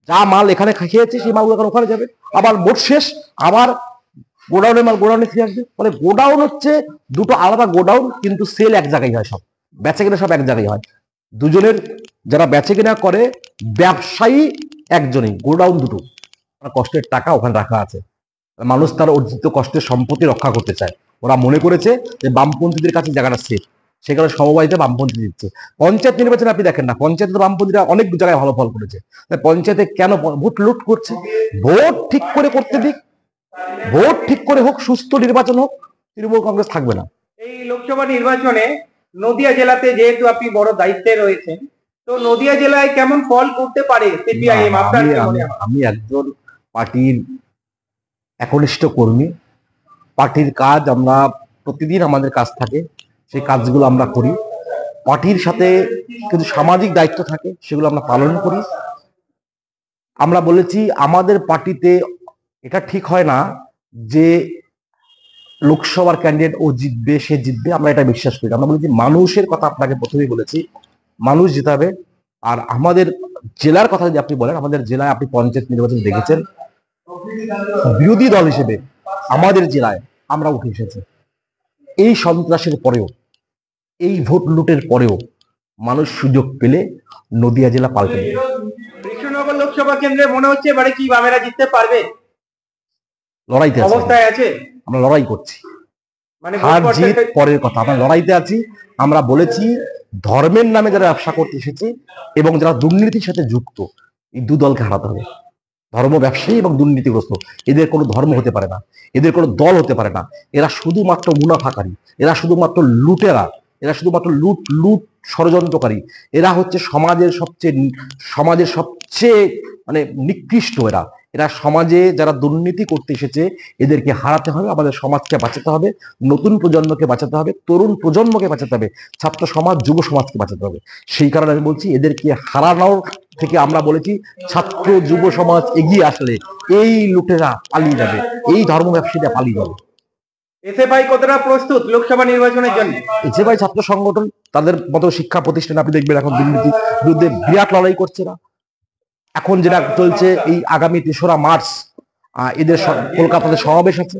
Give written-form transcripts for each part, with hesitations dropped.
যা মাল এখানে খেয়েছে সেই মালগুলো এখন ওখানে যাবে, আবার ভোট শেষ আবার গোডাউনের মাল গোডাউনে ফিরে আসবে। ফলে গোডাউন হচ্ছে দুটো আলাদা গোডাউন, কিন্তু সেল এক জায়গায় হয়, সব বেচা কেনা সব এক জায়গায় হয়। দুজনের যারা বেচে কেনা করে ব্যবসায়ী একজনই, গোডাউন দুটো, কষ্টের টাকা ওখানে রাখা আছে। মানুষ তার অর্জিত কষ্টের সম্পত্তি রক্ষা করতে চায়। ওরা মনে করেছে যে বামপন্থীদের কাছে জায়গাটা সেফ, সেখানে সমবায়িতে বামপন্থী দিচ্ছে। পঞ্চায়েত নির্বাচনে আপনি দেখেন না, পঞ্চায়েতে বামপন্থীরা অনেক জায়গায় ভালো ফল করেছে, পঞ্চায়েতে কেন ভোট লুট করছে? ভোট ঠিক করে করতে দিক, ভোট ঠিক করে হোক, সুস্থ নির্বাচন হোক, তৃণমূল কংগ্রেস থাকবে না। এই লোকসভা নির্বাচনে নদিয়া জেলাতে যেহেতু আপনি বড় দায়িত্বে রয়েছেন, তো নদিয়া জেলায় কেমন ফল করতে পারে সিপিআইএম? আমি একজন পার্টির একনিষ্ঠ কর্মী, পার্টির কাজ আমরা প্রতিদিন আমাদের কাজ থাকে, সেই কাজগুলো আমরা করি। পার্টির সাথে কিছু সামাজিক দায়িত্ব থাকে, সেগুলো আমরা পালন করি। আমরা বলেছি আমাদের পার্টিতে এটা ঠিক হয় না যে লোকসভার ক্যান্ডিডেট ও জিতবে, সে জিতবে, আমরা এটা বিশ্বাস করি। আমরা বলেছি মানুষের কথা, আপনাকে প্রথমেই বলেছি মানুষ জিতাবে। আর আমাদের জেলার কথা যদি আপনি বলেন, আমাদের জেলায় আপনি পঞ্চায়েত নির্বাচন দেখেছেন, বিরোধী দল হিসেবে আমাদের জেলায় আমরা উঠে এসেছি। এই সন্ত্রাসের পরেও, এই ভোট লুটের পরেও মানুষ সুযোগ পেলে নদিয়া জেলা পাল্টে দেবে। কৃষ্ণনগর লোকসভা কেন্দ্রে মনে হচ্ছে এবারে কি বামেরা জিততে পারবে? লড়াইতে অবস্থায় আছে, আমরা লড়াই করছি, মানে হার জিত পরের কথা, আমরা লড়াইতে আছি। আমরা বলেছি ধর্মের নামে যারা ব্যবসা করতে এসেছে এবং যারা দুর্নীতির সাথে যুক্ত, এই দু দলকে হারাতে হবে। ধর্ম ব্যবসায়ী এবং দুর্নীতিগ্রস্ত, এদের কোনো ধর্ম হতে পারে না, এদের কোনো দল হতে পারে না। এরা শুধুমাত্র মুনাফাকারী, এরা শুধুমাত্র লুটেরা, এরা শুধুমাত্র লুট লুট ষড়যন্ত্রকারী। এরা হচ্ছে সমাজের সবচেয়ে মানে নিকৃষ্ট। এরা এরা সমাজে যারা দুর্নীতি করতে এসেছে, এদেরকে হারাতে হবে। আমাদের সমাজকে বাঁচাতে হবে, নতুন প্রজন্মকে বাঁচাতে হবে, তরুণ প্রজন্মকে বাঁচাতে হবে, ছাত্র সমাজ, যুব সমাজকে বাঁচাতে হবে। সেই কারণে আমি বলছি এদেরকে হারানোর থেকে আমরা বলেছি ছাত্র যুব সমাজ এগিয়ে আসলে এই লুটেরা পালিয়ে যাবে, এই ধর্ম ব্যবসায়ীরা পালিয়ে যাবে। এসএফআই কতটা প্রস্তুত লোকসভা নির্বাচনের জন্য? এসএফআই ছাত্র সংগঠন তাদের মতো শিক্ষা প্রতিষ্ঠান আপনি দেখবেন এখন দুর্নীতির বিরুদ্ধে বিরাট লড়াই করছে না। এখন যেটা চলছে, এই আগামী ৩রা মার্চ এদের কলকাতাতে সমাবেশ আছে,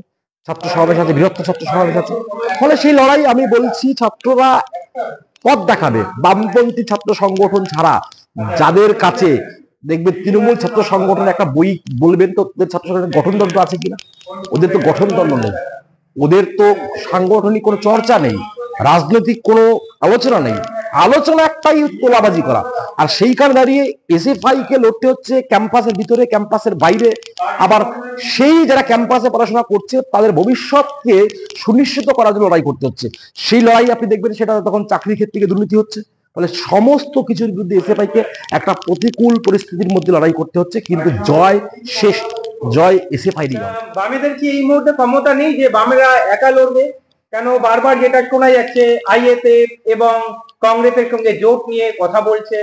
ছাত্র সমাবেশ আছে, বৃহত্তর ছাত্র সমাবেশ আছে। ফলে সেই লড়াই আমি বলছি ছাত্ররা পথ দেখাবে। বামপন্থী ছাত্র সংগঠন ছাড়া যাদের কাছে দেখবেন তৃণমূল ছাত্র সংগঠন একটা বই বলবেন তো ওদের ছাত্র সংগঠনের গঠনতন্ত্র আছে কিনা? ওদের তো গঠনতন্ত্র নেই, ওদের তো সাংগঠনিক কোনো চর্চা নেই, রাজনৈতিক কোনো আলোচনা নেই। আলোচনা একটাই, তোলাবাজি করা। আর সেইখানে দাঁড়িয়ে এসএফআই কে লড়তে হচ্ছে ক্যাম্পাসের ভিতরে, ক্যাম্পাসের বাইরে। আবার সেই যারা ক্যাম্পাসে পড়াশোনা করছে তাদের ভবিষ্যৎকে সুনিশ্চিত করার জন্য লড়াই করতে হচ্ছে। সেই লড়াই আপনি দেখবেন সেটা তখন চাকরি ক্ষেত্রে দুর্নীতি হচ্ছে। ফলে সমস্ত কিছুর বিরুদ্ধে এসএফআই কে একটা প্রতিকূল পরিস্থিতির মধ্যে লড়াই করতে হচ্ছে, কিন্তু জয় শেষ, জয় এসএফআই নি। বামেদের কি এই মুহূর্তে ক্ষমতা নেই যে বামেরা একা লড়বে? কেন বারবার যেটা শোনা যাচ্ছে আইএসএফ এবং কংগ্রেসের সঙ্গে জোট নিয়ে কথা বলছে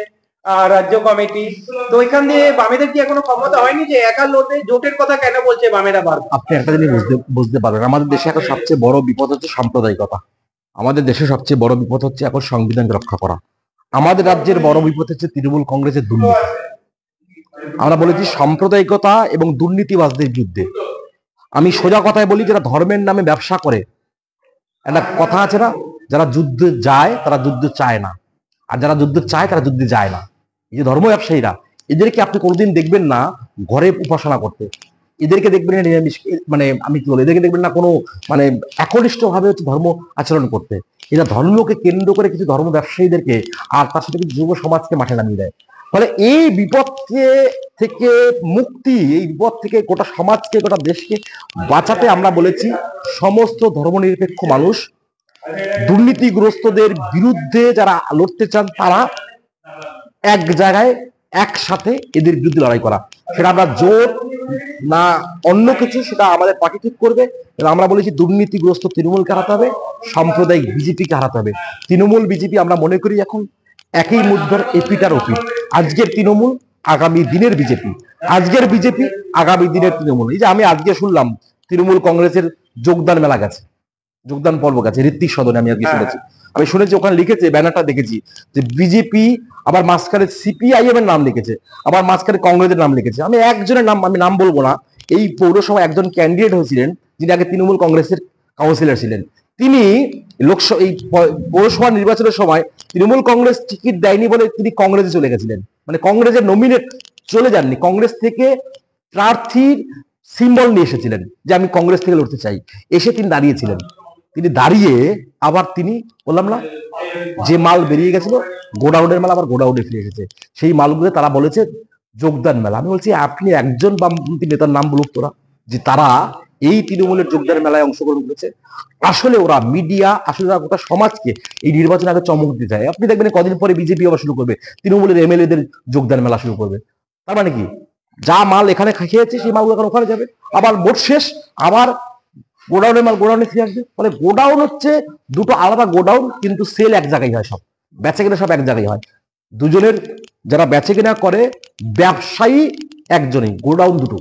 রাজ্য কমিটি, তো এখান দিয়ে বামেদের কি এখনো ক্ষমতা হয়নি যে একা লড়বে? জোটের কথা কেন বলছে বামেরা বারবার? আপনি একটা জিনিস বুঝতে পারবেন, আমাদের দেশে এখন সবচেয়ে বড় বিপদ হচ্ছে সাম্প্রদায়িকতা। আমাদের দেশে সবচেয়ে বড় বিপদ হচ্ছে এখন সংবিধানকে রক্ষা করা। আমাদের রাজ্যের বড় বিপদ হচ্ছে তৃণমূল কংগ্রেসের দুর্নীতি। আমরা বলেছি সাম্প্রদায়িকতা এবং দুর্নীতিবাজদের বিরুদ্ধে। আমি সোজা কথায় বলি, যারা ধর্মের নামে ব্যবসা করে, একটা কথা আছে না, যারা যুদ্ধে যায় তারা যুদ্ধ চায় না, আর যারা যুদ্ধ চায় তারা যুদ্ধে যায় না। এই যে ধর্ম ব্যবসায়ীরা, এদেরকে আপনি কোনোদিন দেখবেন না ঘরে উপাসনা করতে, এদেরকে দেখবেন না নিরামিষ, মানে আমি কি বলি, এদেরকে দেখবেন না কোনো মানে একনিষ্ঠ ভাবে হচ্ছে ধর্ম আচরণ করতে। এরা ধর্মকে কেন্দ্র করে কিছু ধর্ম ব্যবসায়ীদেরকে আর তার সাথে কিছু যুব সমাজকে মাঠে নামিয়ে দেয়। ফলে এই বিপদকে থেকে মুক্তি, এই বিপদ থেকে গোটা সমাজকে, গোটা দেশকে বাঁচাতে আমরা বলেছি সমস্ত ধর্মনিরপেক্ষ মানুষ, দুর্নীতিগ্রস্তদের বিরুদ্ধে যারা লড়তে চান, তারা এক জায়গায় একসাথে এদের বিরুদ্ধে লড়াই করা। সেটা আমরা জোট না অন্য কিছু, সেটা আমাদের পার্টি ঠিক করবে। আমরা বলেছি দুর্নীতিগ্রস্ত তৃণমূলকে হারাতে হবে, সাম্প্রদায়িক বিজেপিকে হারাতে হবে। তৃণমূল বিজেপি আমরা মনে করি এখন একই মুদ্রার এপিটার ওপিট। আজকের তৃণমূল আগামী দিনের বিজেপি, আজকের বিজেপি আগামী দিনের তৃণমূল। এই যে আমি আজকে শুনলাম তৃণমূল কংগ্রেসের যোগদান মেলা গেছে, যোগদান পর্ব গেছে ঋত্বিক সদনে, আমি আজকে শুনেছি। আমি শুনেছি ওখানে লিখেছে, ব্যানারটা দেখেছি যে বিজেপি, আবার মাঝখানে সিপিআইএম এর নাম লিখেছে, আবার মাঝখানে কংগ্রেসের নাম লিখেছে। আমি একজনের নাম, আমি নাম বলবো না, এই পৌরসভা একজন ক্যান্ডিডেট হয়েছিলেন যিনি আগে তৃণমূল কংগ্রেসের কাউন্সিলর ছিলেন। তিনি লোকসভা, এই পৌরসভা নির্বাচনের সময় তৃণমূল কংগ্রেস টিকিট দেয়নি বলে তিনি কংগ্রেসে চলে গেছিলেন, মানে কংগ্রেসের নমিনেট চলে যাননি, কংগ্রেস থেকে প্রার্থীর সিম্বল নিয়ে এসেছিলেন যে আমি কংগ্রেস থেকে লড়তে চাই, এসে তিনি দাঁড়িয়েছিলেন। তিনি দাঁড়িয়ে আবার তিনি, বললাম না, যে মাল বেরিয়ে গেছিল গোডাউনের মাল আবার গোডাউনে ফিরে এসেছে, সেই মালগুলো তারা বলেছে যোগদান মেলা। আমি বলছি আপনি একজন বামপন্থী নেতার নাম বলুক তোরা, যে তারা এই তৃণমূলের যোগদান মেলায় অংশগ্রহণ করেছে। আসলে ওরা মিডিয়া, আসলে ওরা গোটা সমাজকে এই নির্বাচনে আগে চমক দিতে চায়। আপনি দেখবেন কদিন পরে বিজেপি আবার শুরু করবে, তৃণমূলের এমএলএদের যোগদান মেলা শুরু করবে। তার মানে কি, যা মাল এখানে খেয়েছে সেই মালগুলো এখন ওখানে যাবে, আবার ভোট শেষ আবার গোডাউনের মাল গোডাউনে ফিরে আসবে। ফলে গোডাউন হচ্ছে দুটো আলাদা গোডাউন, কিন্তু সেল এক জায়গায় হয়, সব বেচা কেনা সব এক জায়গায় হয়। দুজনের যারা বেচে কেনা করে ব্যবসায়ী একজনই, গোডাউন দুটো।